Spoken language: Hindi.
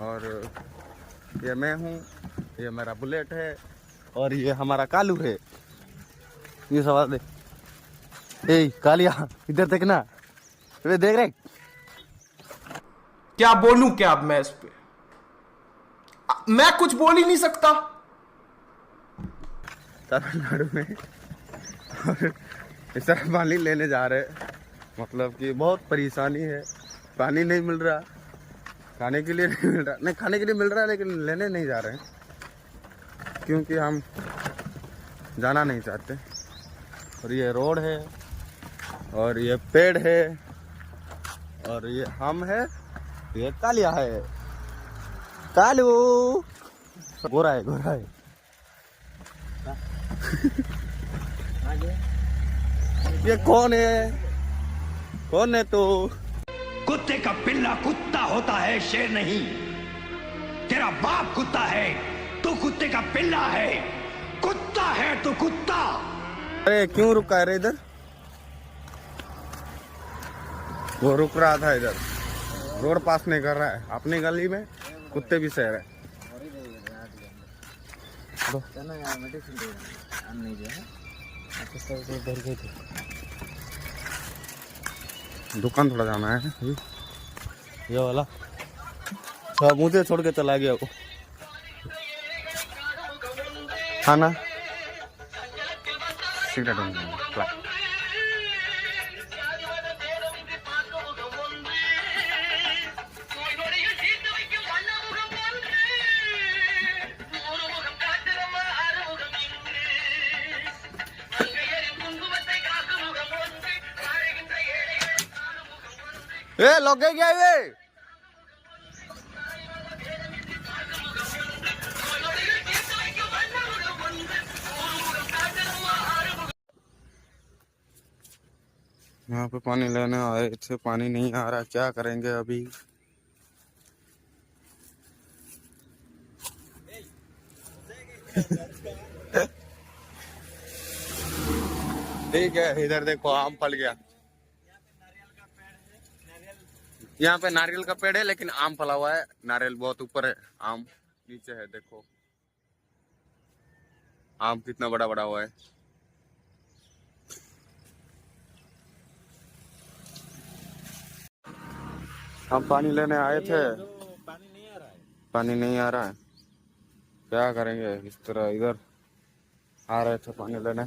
और ये मैं हूँ, ये मेरा बुलेट है और ये हमारा कालू है। ये सवाल दे, ए कालिया इधर देखना, अरे देख रहे क्या बोलूं क्या अब मैं इस पे, मैं कुछ बोल ही नहीं सकता। तमिलनाडु में और इस तरह पानी लेने जा रहे, मतलब कि बहुत परेशानी है, पानी नहीं मिल रहा, खाने के लिए नहीं मिल रहा, नहीं खाने के लिए मिल रहा है लेकिन लेने नहीं जा रहे हैं क्योंकि हम जाना नहीं चाहते। और ये रोड है और ये पेड़ है और ये हम है, ये कालिया है, कालू गोरा है, गोरा है। ये कौन है, कौन है तू? कुत्ते का पिल्ला कुत्ता होता है, शेर नहीं। तेरा बाप कुत्ता है, तू कुत्ते का पिल्ला है। कुत्ता है तू, कुत्ता। अरे क्यों रुका है रे इधर? वो रुक रहा था इधर, रोड पास नहीं कर रहा है। अपनी गली में कुत्ते भी सह रहे। दुकान थोड़ा जाना है ये वाला, तो मुझे छोड़ के चला गया वो। खाना सिगरेट ए लग गया ये। यहाँ पे पानी लेने आए थे, पानी नहीं आ रहा, क्या करेंगे अभी? ठीक है, इधर देखो आम फल गया। यहाँ पे नारियल का पेड़ है लेकिन आम फला हुआ है। नारियल बहुत ऊपर है, आम नीचे है। देखो आम कितना बड़ा बड़ा हुआ है। हम पानी लेने आए थे, पानी नहीं आ रहा है, क्या करेंगे? इस तरह इधर आ रहे थे पानी लेने।